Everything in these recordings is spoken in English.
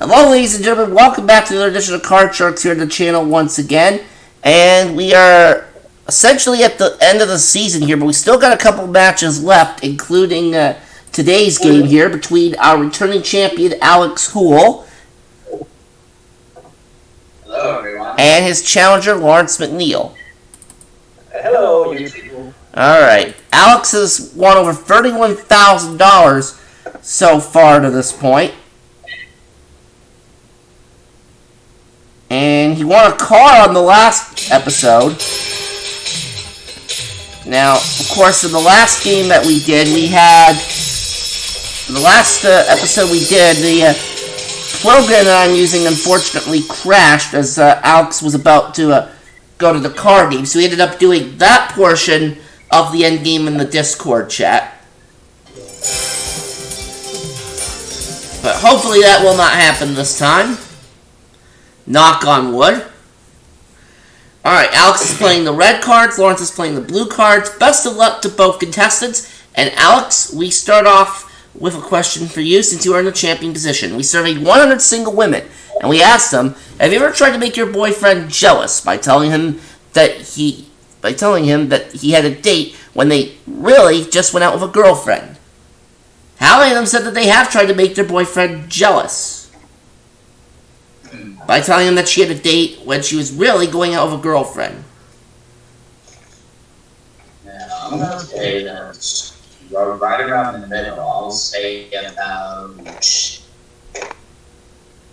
Hello, ladies and gentlemen. Welcome back to another edition of Card Sharks here on the channel once again. And we are essentially at the end of the season here, but we still got a couple matches left, including today's game here between our returning champion, Alex Hool, Hello, everyone. and his challenger, Lawrence McNeil. Hello, YouTube. Alright, Alex has won over $31,000 so far to this point. And he won a car on the last episode. Now, of course, in the last game that we did, we had... In the last episode we did, the program that I'm using unfortunately crashed as Alex was about to go to the car game. So we ended up doing that portion of the end game in the Discord chat. But hopefully that will not happen this time. Knock on wood. Alright, Alex is playing the red cards, Lawrence is playing the blue cards. Best of luck to both contestants. And Alex, we start off with a question for you since you are in the champion position. We surveyed 100 single women, and we asked them, have you ever tried to make your boyfriend jealous by telling him that he had a date when they really just went out with a girlfriend? How many of them said that they have tried to make their boyfriend jealous by telling him that she had a date when she was really going out with a girlfriend? Yeah, I'm going to say that you're right around the middle. I'll say about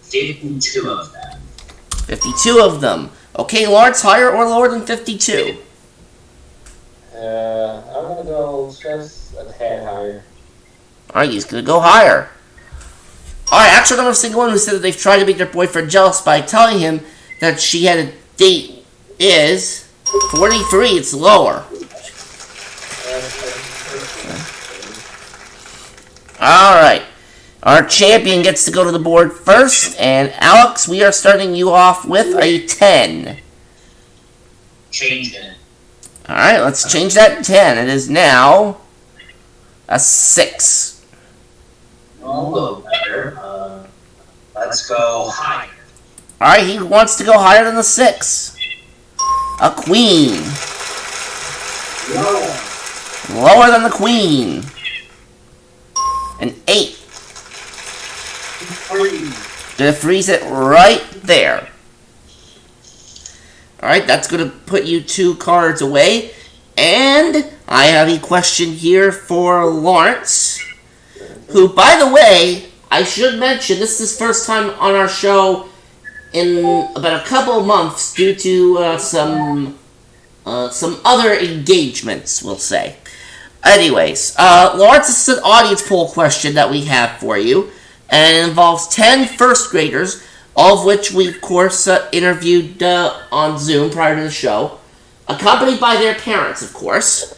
52 of them. 52 of them. Okay, Lawrence, higher or lower than 52? I'm gonna go just a tad higher. Alright, he's gonna go higher. Alright, actual number of single women who said that they've tried to make their boyfriend jealous by telling him that she had a date is 43. It's lower. Alright. Our champion gets to go to the board first, and Alex, we are starting you off with a 10. Change it. Alright, let's change that 10. It is now a 6. A little better. Let's go higher. Alright, he wants to go higher than the 6. A queen. Lower. Lower than the queen. An 8. 3. Gonna freeze it right there. Alright, that's gonna put you 2 cards away. And I have a question here for Lawrence, who, by the way, I should mention, this is his first time on our show in about a couple of months due to some other engagements, we'll say. Anyways, Lawrence, this is an audience poll question that we have for you, and it involves 10 first graders, all of which we, of course, interviewed on Zoom prior to the show, accompanied by their parents, of course.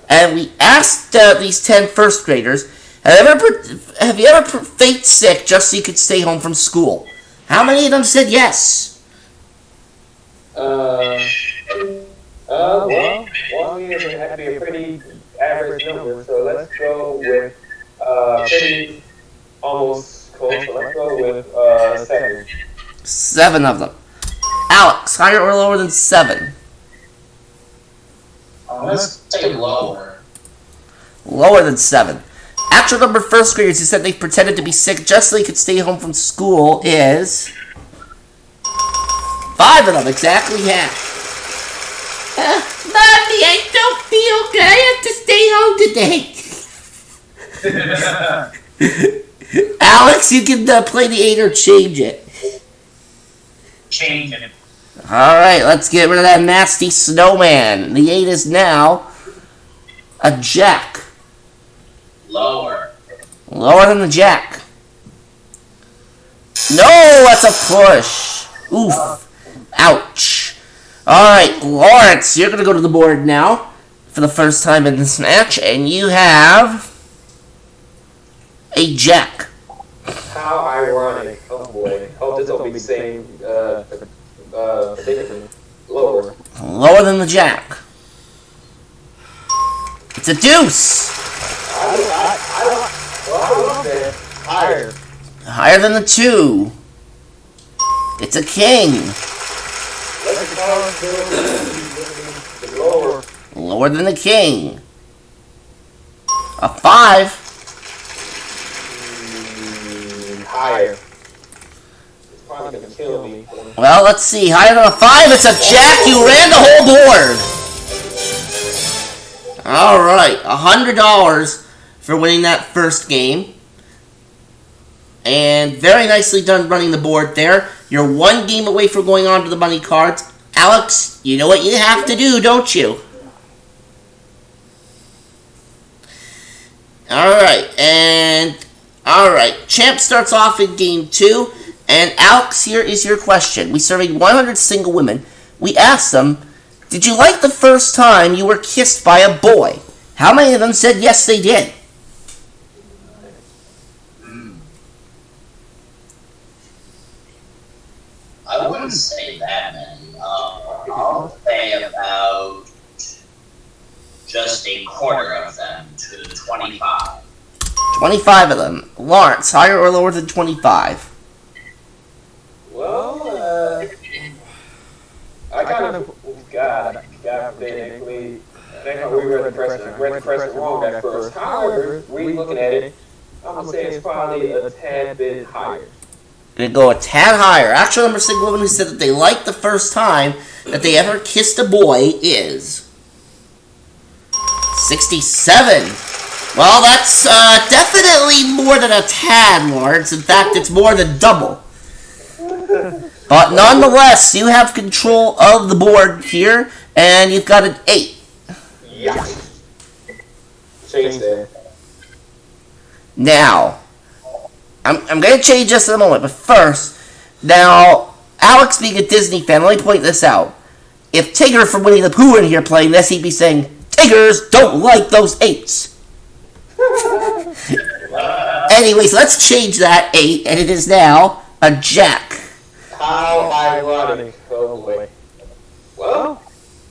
And we asked these 10 first graders, have you ever faked sick just so you could stay home from school? How many of them said yes? Well, it have to be a pretty average number, so let's go with, pretty almost close, so let's go with, 7. 7 of them. Alex, higher or lower than 7? Let's say lower. Lower than 7. Actual number of first graders who said they pretended to be sick just so they could stay home from school is 5 of them, exactly half. Mommy, I don't feel good. I have to stay home today. Alex, you can play the 8 or change it. Change it. Alright, let's get rid of that nasty snowman. The 8 is now a jack. Lower. Lower than the jack. No, that's a push. Oof. Ouch. Alright, Lawrence, you're going to go to the board now for the first time in this match, and you have a jack. How ironic. Oh boy. Hope this will be the same, different. Lower. Lower than the jack. It's a deuce. I love that. Higher. Higher than the 2. It's a king. Let the cards go lower. Lower than the king. A 5. Higher. It's probably gonna kill me. Well, let's see. Higher than a 5. It's a jack. You ran the whole board. All right, $100 for winning that first game. And very nicely done running the board there. You're one game away from going on to the money cards. Alex, you know what you have to do, don't you? Alright, Champ starts off in game 2. And Alex, here is your question. We surveyed 100 single women. We asked them, did you like the first time you were kissed by a boy? How many of them said yes, they did? I wouldn't say that many. I'll say about just a quarter of them to 25. 25 of them. Lawrence, higher or lower than 25? Well, I kind of God basically. I think we read the present wrong at first. However, looking at it, I'm gonna say it's probably a tad bit higher. Gonna go a tad higher. Actual number of single women who said that they liked the first time that they ever kissed a boy is 67. Well, that's definitely more than a tad, Lawrence. In fact, it's more than double. But nonetheless, you have control of the board here, and you've got an 8. Yeah. Change that. Now, I'm going to change this in a moment, but first, now, Alex being a Disney fan, let me point this out. If Tigger from Winnie the Pooh were in here playing this, he'd be saying, Tiggers don't like those 8s. Anyways, let's change that 8, and it is now a jack. How ironic. Oh boy. Well,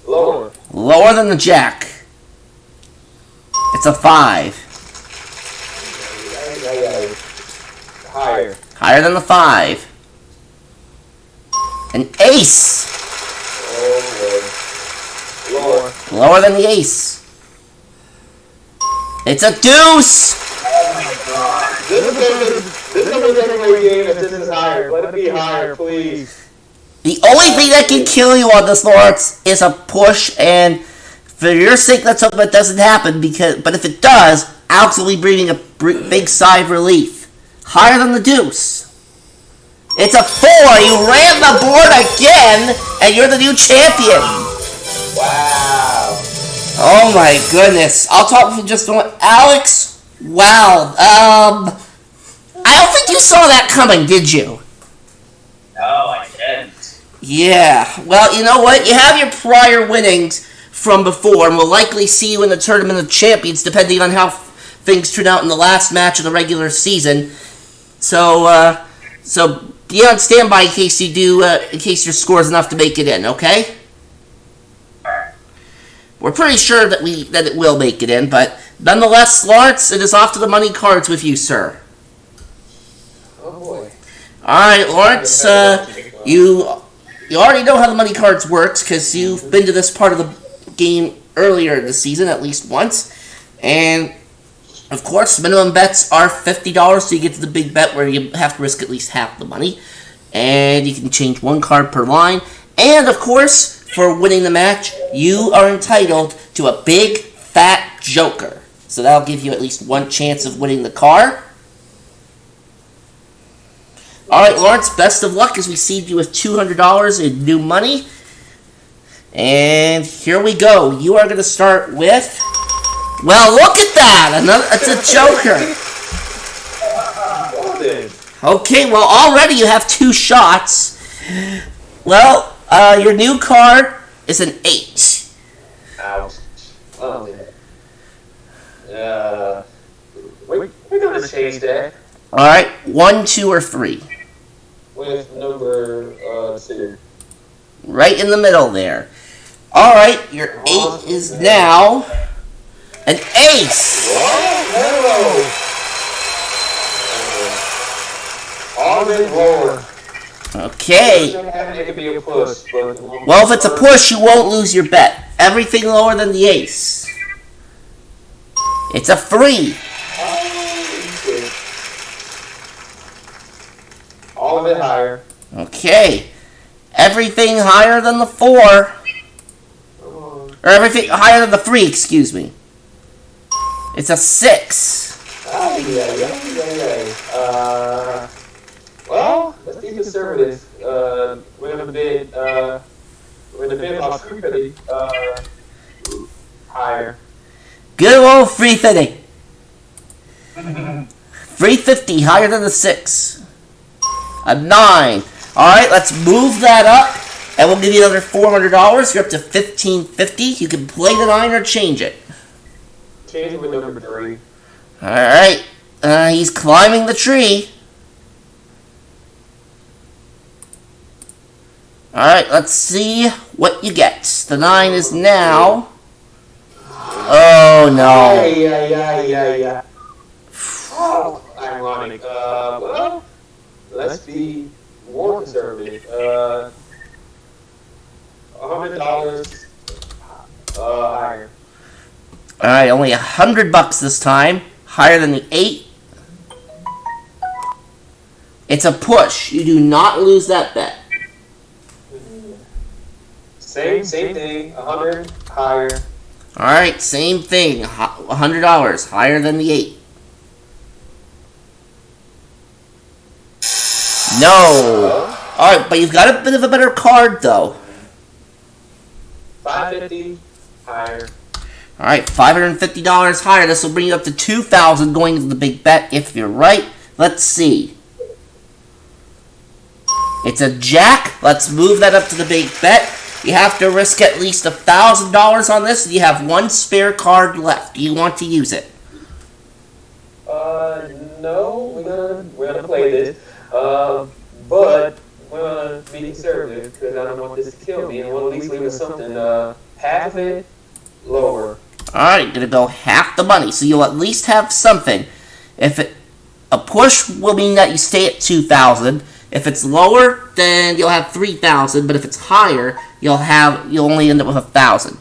lower. Lower than the jack. It's a 5. Higher. Higher than the 5. An ace. Oh boy. Lower. Lower than the ace. It's a deuce. This is a getaway game if this is higher. Let it be higher, please. The only thing that can kill you on this, Lawrence, is a push, and for your sake, let's hope that doesn't happen, but if it does, Alex will be breathing a big sigh of relief. Higher than the deuce. It's a 4. You ran the board again, and you're the new champion. Wow. Oh my goodness. I'll talk with you just a moment. Alex, wow. I don't think you saw that coming, did you? No, I didn't. Yeah. Well, you know what? You have your prior winnings from before, and we'll likely see you in the Tournament of Champions, depending on how things turn out in the last match of the regular season. So be on standby in case you do, in case your score is enough to make it in. Okay? We're pretty sure that it will make it in, but nonetheless, Lawrence, it is off to the money cards with you, sir. Oh boy. All right, Lawrence. You already know how the money cards works because you've been to this part of the game earlier in the season at least once, and of course, minimum bets are $50, so you get to the big bet where you have to risk at least half the money, and you can change one card per line, and of course, for winning the match, you are entitled to a big fat joker. So that'll give you at least one chance of winning the car. Alright, Lawrence, best of luck as we seed you with $200 in new money. And here we go. You are going to start with... Well, look at that! It's a joker. Okay, well, already you have 2 shots. Well... your new card is an 8. Ouch. Oh, we're gonna change that Alright, 1, 2, or 3. with number 2. Right in the middle there. Alright, your 8 is now an ace. All in lower. Okay. It could be a push, but Well, if it's a push, you won't lose your bet. Everything lower than the ace. It's a 3. All of it higher. Okay. Everything higher than the 4. Or everything higher than the 3, excuse me. It's a 6. Well, let's be conservative. We're gonna bid about 350 higher. Good old 350. 350, higher than the 6. A 9. Alright, let's move that up. And we'll give you another $400. You're up to $1,550. You can play the 9 or change it. Change it with number 3. Alright. He's climbing the tree. Alright, let's see what you get. The 9 is now... Oh, no. Yeah. Oh, ironic. Well, let's be more conservative. $100 higher. Alright, only $100 this time. Higher than the 8. It's a push. You do not lose that bet. Same thing. 100 higher. Alright, same thing. $100. Higher than the 8. No. Alright, but you've got a bit of a better card, though. 550 higher. Alright, $550 higher. This will bring you up to $2,000 going to the big bet if you're right. Let's see. It's a jack. Let's move that up to the big bet. You have to risk at least $1,000 on this. You have one spare card left. Do you want to use it? No, we're gonna play this. But we're gonna be conservative because I don't want this to kill me, and we'll at least leave it something half of it lower. Alright, you're gonna go half the money, so you'll at least have something. A push will mean that you stay at $2,000. If it's lower, then you'll have $3,000. But if it's higher, you'll only end up with $1,000.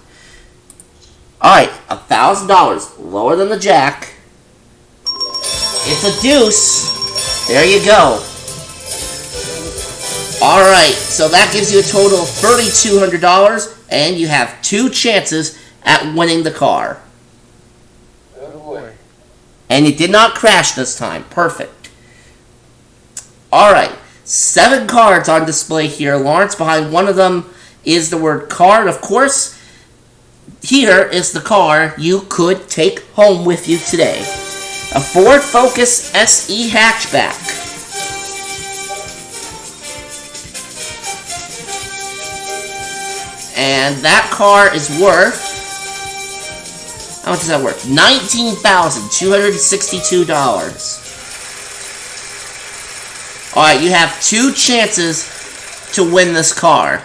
Alright, $1,000 lower than the jack. It's a deuce. There you go. Alright, so that gives you a total of $3,200, and you have 2 chances at winning the car. Oh boy. And it did not crash this time. Perfect. Alright, 7 cards on display here, Lawrence. Behind one of them is the word card, of course. Here is the car you could take home with you today. A Ford Focus SE hatchback. And that car is worth... How much is that worth? $19,262. Alright, you have 2 chances to win this car.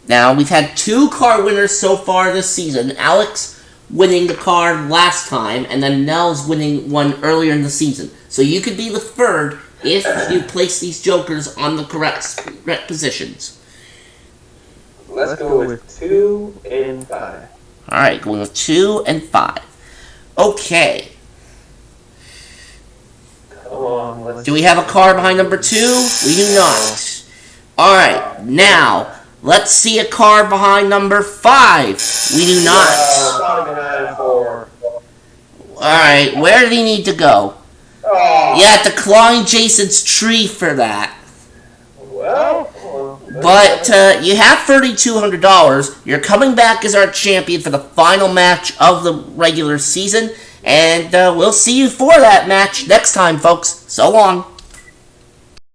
Now, we've had 2 car winners so far this season. Alex winning the car last time, and then Nels winning one earlier in the season. So you could be the third if you place these jokers on the correct positions. Let's go with 2 and 5. Alright, going with 2 and 5. Okay. Come on, Do we have a car behind number 2? We do not. Alright, now, let's see a car behind number 5. We do not. Alright, where did he need to go? You have to climb Jason's tree for that. But you have $3,200. You're coming back as our champion for the final match of the regular season. And we'll see you for that match next time, folks. So long.